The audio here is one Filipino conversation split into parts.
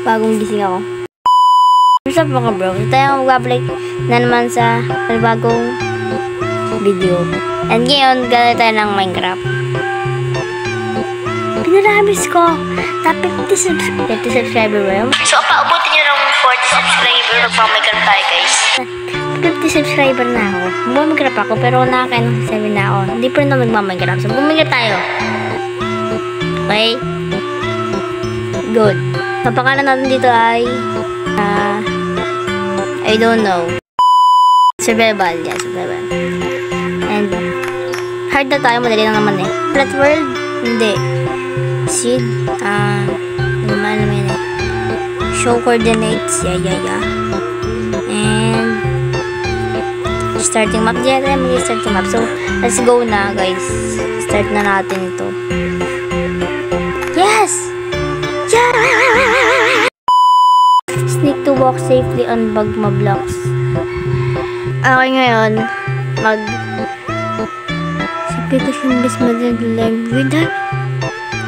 Bagong gising ako. What's up mga bro? Ito tayo mag-upload na naman sa bagong video. And ngayon, gano'n tayo ng Minecraft. Pinarabis ko. Top 50 subscriber ba yun? So, paubutin nyo ng 40 subscriber pag Minecraft tayo guys. 50 subscriber na ako. Bumag-Minecraft ako pero nakakain ng 7 na ako. Hindi pa rin ako nagmamag-Minecraft. So, bumag-Minecraft tayo. Okay? Good. Papakanan natin dito ay I don't know. Survival. Yeah, survival. And hard na tayo. Madali lang naman eh. Flat world? Hindi. Seed? Naman naman eh. Show coordinates. Yeah. And starting map. Yeah, tayo mag-starting map. So, let's go na guys. Start na natin ito. Yes! Yeah! Sneak to walk safely on Bagma blocks. Okay, ngayon, Significant base mag-lag with that.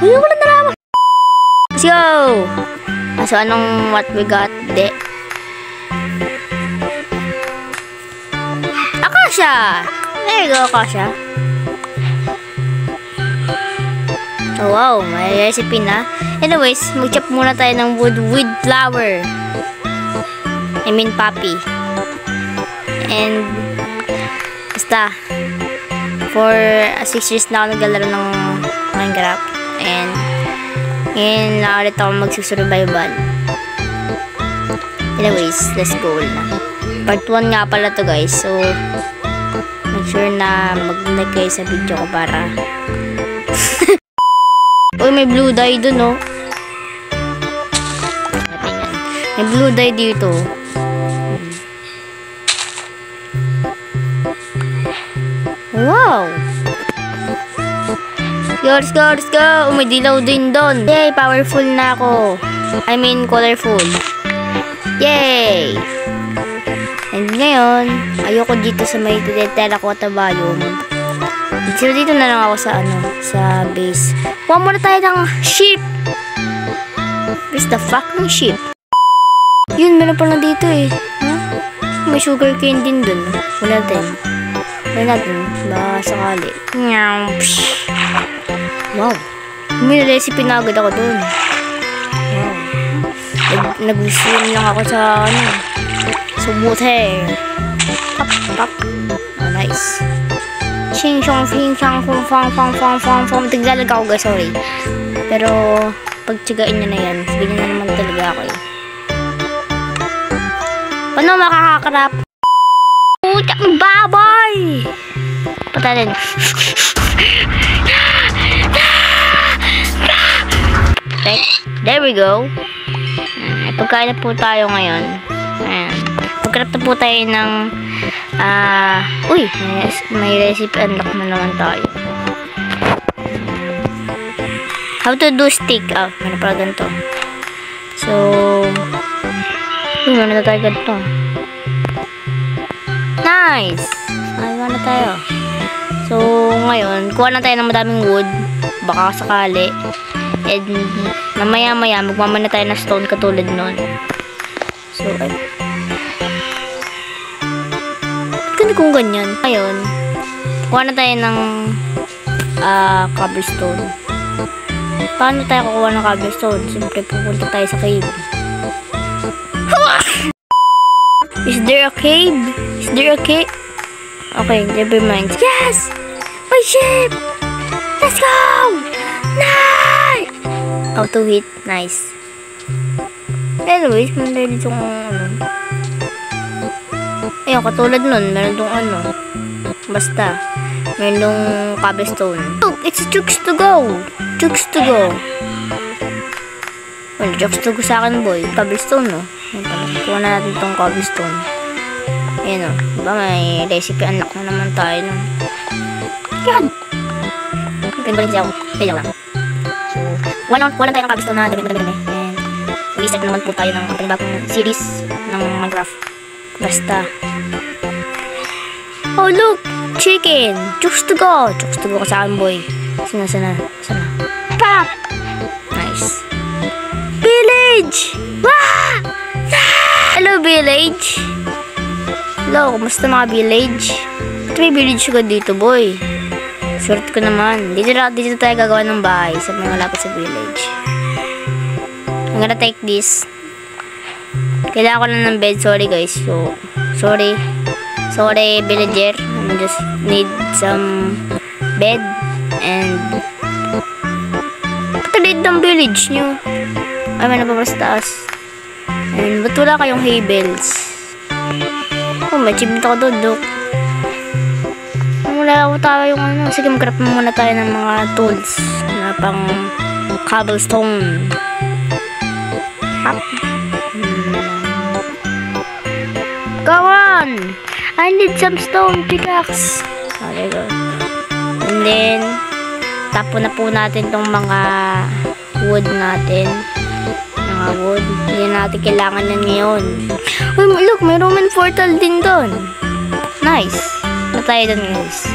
Ayun ko lang naraman. Let's go! So, anong what we got? De. Akasha! There you go, Akasha. Oh, wow, may recipe na. Anyways, mag-chop muna tayo ng wood with flower. I mean, poppy. And, basta, for 6 years na ako naglalaro ng Minecraft. And, ngayon na ulit ako magsusurvival. Anyways, let's go na. Part 1 nga pala to guys. So, make sure na mag-like kayo sa video ko para uy, may blue dye dun, no? May blue dye dito. Wow! Let's go! May dilaw din dun. Yay! Powerful na ako. I mean, colorful. Yay! And ngayon, ayoko dito sa may terracotta biome. So, dito na lang ako sa base. Kuha muna tayo ng sheep. Where's the fucking sheep? Yun, meron pala dito eh. Huh? May sugar cane din dun. Wala natin. Baka sakali. Wow. May recipe na agad ako dun. Wow. Nag-swim lang ako sa water. Pop. Oh, nice. Ching chong fing chang fong fong tiglalag ako guys, sorry. Pero pagtiyagain nyo na yan, ganyan na naman talaga ako eh. Paano makakakrap? Putak ng baboy! Patayin. Okay, there we go. Pagkain na po tayo ngayon. Ayan. Pagkarap na po tayo ng uy, may recipe unlock na naman tayo. How to do stick. Meron pala ganito. So, meron na tayo ganito. Nice! Ayaw na tayo. So, ngayon, kuha na tayo ng madaming wood. Baka sakali. And, mamaya-maya, magmamana tayo na stone katulad nun. So, kung ganyan. Ngayon, kuha na tayo ng cobblestone. Paano tayo kukuha ng cobblestone? Siyempre, pupunta tayo sa cave. Is there a cave? Okay, never mind. Yes! My ship! Let's go! Nice! Auto hit. Nice. Anyways, meron dito kung ayun, katulad nun, meron dong basta, meron dong cobblestone. Look, it's Jukes to go. Well, Jukes to go sa akin, boy. Cobblestone, no? Ayun pala, kuha na natin tong cobblestone. Ayun, diba, may recipe unlock na naman tayo, no? Yan! Pinbalik siya ako. Pwede lang. So, wala tayo ng cobblestone na dami. And, restart naman po tayo ng ating bagong series ng Minecraft. Basta. Oh, look! Chicken! Jukes to go ka sa akin, boy. Sana. Pop! Nice. Village! Wow! village? Hello, kumusta mga village? Ba't may village ka dito, boy? Swerte ko naman. Dito tayo gagawa ng bahay sa may malapit sa village. I'm gonna take this. Kailangan ko lang ng bed. Sorry, guys. So, sorry. Sorry, villager. I just need some bed and patagid ng village nyo. Ay, may napapas taas. And ba't wala kayong hay bales? Oh, may achievement ako doon, Dok. Wala ako tayo yung ano. Sige, mag-craft muna tayo ng mga tools na pang cobblestone. Go on! I need some stone pickaxe. Oh, there you go. And then, tapo na po natin tong mga wood natin. Mga wood. Hindi natin kailangan yan ngayon. Uy, look, may Roman portal din doon. Nice. Na tayo doon, guys.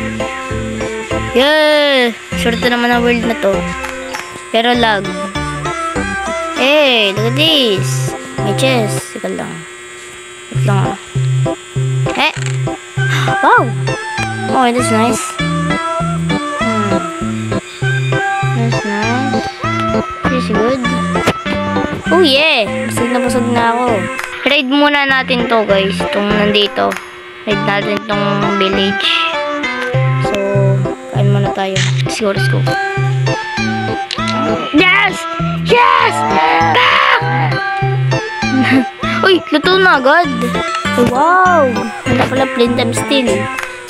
Yeah! Swerte naman ang world na to. Pero lag. Hey, look at this. May chest. Sika lang. Wait lang. Eh! Wow! Oh, that's nice. That's nice. This is good. Oh yeah! Busog na ako. Raid muna natin to, guys. Itong nandito. Raid natin itong village. So, kain muna tayo. Let's go. Yes! Yes! Back! Uy, luto na agad. Wow! Ganda pala flint and steel.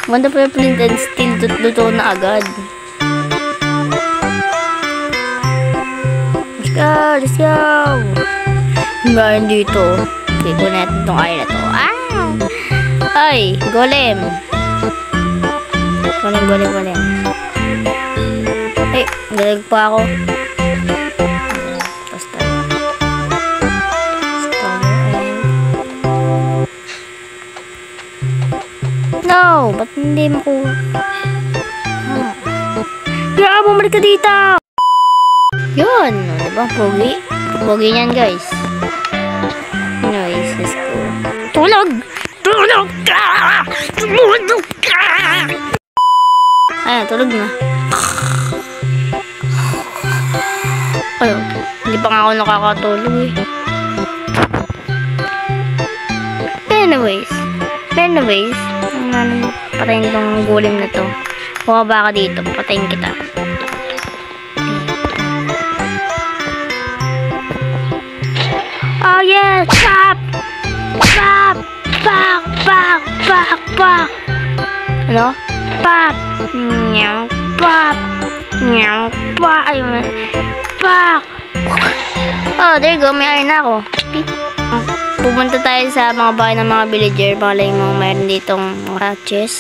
Ganda pala flint and steel. Luto na agad. Let's go! Ngayon dito. Okay, kunin natin itong iron na to. Ah! Ay! Golem! Golem. Ay! Galag pa ako. Tapos tayo. No! Ba't hindi makuha? Kaya bumalik ka dito! Yun! Diba? Pogi niyan, guys. Anyways, let's go. Tulog ka! Ayan, tulog na. Ayun, hindi pa nga ako nakakatulog eh. Anyways, patayin itong gulim na to. Bumaba ka dito, patayin kita. Oh yeah, chop! Pak! Ano? Pop! Nyang! Pop! Nyang! Pak! Ayun. Pak! Oh, there you go. May iron na ako. Pupunta tayo sa mga bahay ng mga villager. Balay mo, mayroon ditong mga chest.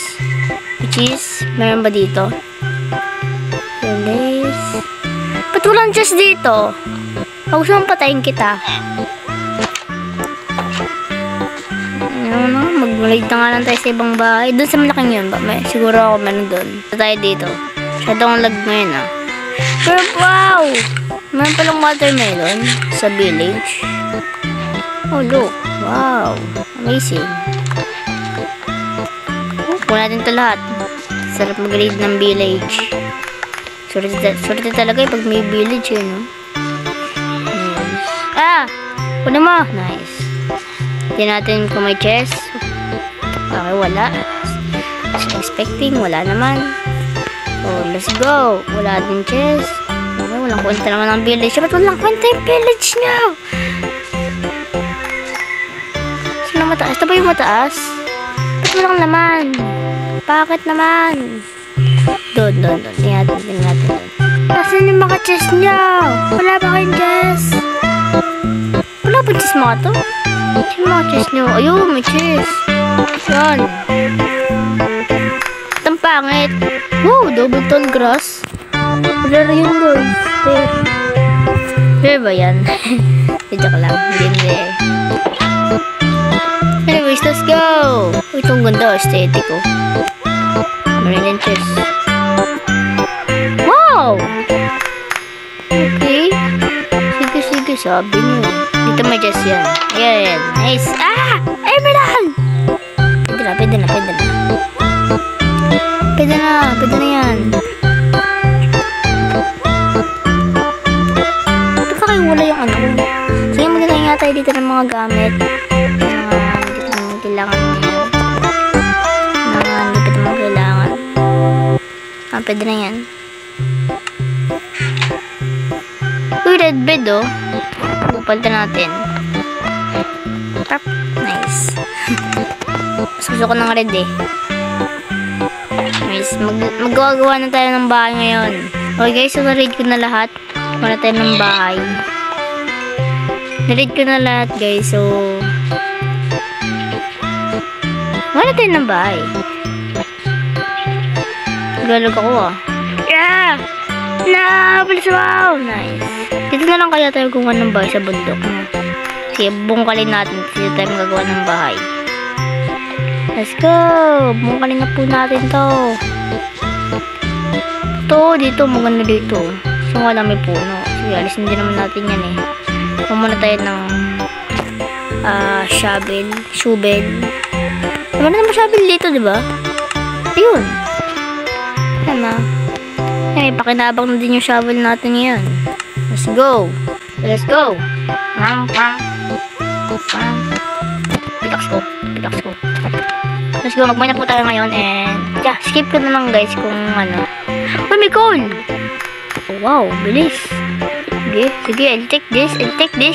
Which is, mayroon ba dito? Release. Ba't walang chest dito? Huwag saan patayin kita. Mag-raid na nga lang tayo sa ibang bahay. Doon sa malaking yun ba? Siguro ako meron doon. Ito tayo dito. Masyadong lag ngayon ah. Pero wow! Meron palang watermelon sa village. Oh look. Wow. Amazing. Kunin natin ito lahat. Sarap mag-raid ng village. Swerte talaga pag may village yun. No? Nice. Ah! Kunin mo. Nice. Hindi natin kung may chest. Okay, wala. Expecting, wala naman. Oh, let's go. Wala din chest. Okay, walang kwenta naman ang village. Ba't walang kwenta yung village niya? Saan mataas? Ito ba yung mataas? Ba't walang laman? Bakit naman? Doon. Tingnan natin doon. Nasaan yung mga chest niya? Wala ba kayong chest? Wala ba chest mga to? Yung mga chest nyo. Ayun, may chest. Yan. Itang pangit. Wow, double tall grass. Wala rin yun, guys. Fair ba yan? Joke lang. Hindi. Anyways, let's go. Itong ganda. Aesthetic, oh. Marine chest. Wow! Okay. Okay, sabi niyo. Dito may just yan. Ayan. Nice. Ah! Emerald! Pwede na. Pwede na yan. Ba't ka kayo wala yung ano? Sige, magkakain nga tayo dito ng mga gamit. Dito naman kailangan yan. Dito naman kailangan. Pwede na yan. Uy, red bed oh. Pupalta natin. Tap. Nice. Mas gusto ko ng red eh. Nice. Magagawa na tayo ng bahay ngayon. Okay guys, so na-read ko na lahat. Wala tayo ng bahay. Na-read ko na lahat guys, so wala tayo ng bahay. Galag ako ah. Yeah! Please, wow! Nice. Dito na lang kaya tayo gumawa ng bahay sa bundok. Sige, bungkalin natin. Dito tayo magagawa ng bahay. Let's go! Bungkalin na po natin to. Dito, maganda dito. So, wala may puno. Sige, alisin din naman natin yan eh. Muna tayo ng shovel. Wala naman shovel dito, diba? Ayun. Tama. May pakinabang na din yung shovel natin yan. Let's go. Let's go. Pickaxe ko. Let's go. Magmay na po tayo ngayon and yeah, skip ko na lang guys kung ano. Oh, may coal. Oh, wow, bilis. Sige, I'll take this.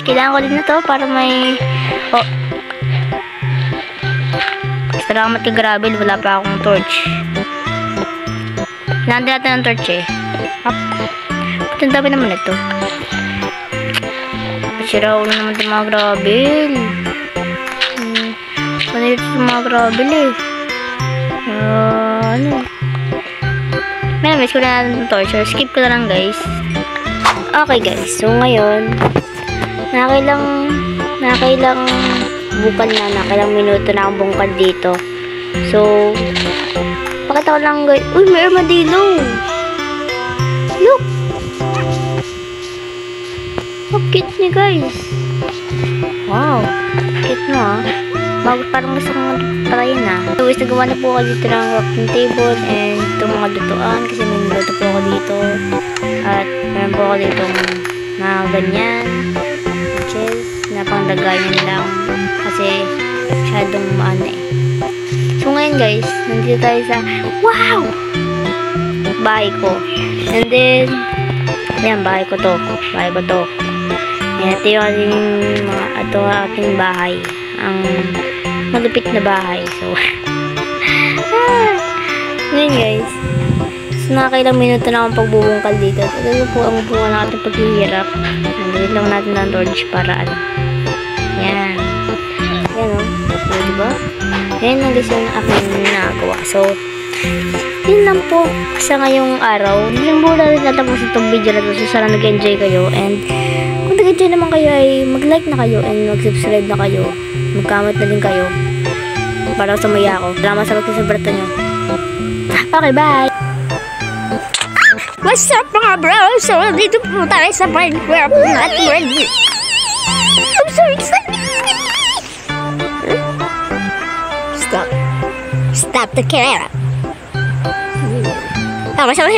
Kailangan ko din na to para may oh. Salamat ka gravel, wala pa akong torch. Nandun natin ang torch eh. Ang dami naman ito. Sira ulo naman itong mga gravel. Ano ito itong mga gravel eh. May ko na natin ang torch. So, skip ko na lang guys. Okay guys. So ngayon, nakailang bukan na. Nakailang minuto na akong bungkal dito. So, pakita ko lang guys. Uy, may armadillo. Look. How cute niya guys. Wow. Cute mo ah. Parang gusto kong try na. So guys, nagawa na po ako dito ng crafting table and itong mga lutuan kasi may niluto po ako dito. At meron po ako dito na ganyan. Chest na panglagayan lang kasi masyadong maano eh. So ngayon guys, nandito tayo sa wow! Bahay ko. And then ayan, bahay ko to. Ayan, ito yung ating bahay. Ang malupit na bahay. So ngayon guys, so nakakailang minuto na akong pagbubungkal dito. Ito po ang bunga ng ating paghihirap. Nandito lang natin ng torch para ano. Ayan o. So, diba? Ayan ang gusto ng aking nagawa. So, yun lang po sa ngayong araw. Yung muna rin natapos itong video na ito. So, sana nag-enjoy kayo. And kung nag-enjoy naman kayo ay mag-like na kayo and mag-subscribe na kayo. Mag-comment na din kayo. Para sumaya ako. Salamat sa pagkasubrata nyo. Okay, bye! What's up mga bro? So, dito po tayo sa Minecraft natin. I'm so excited! Stop the camera. Sama-sama.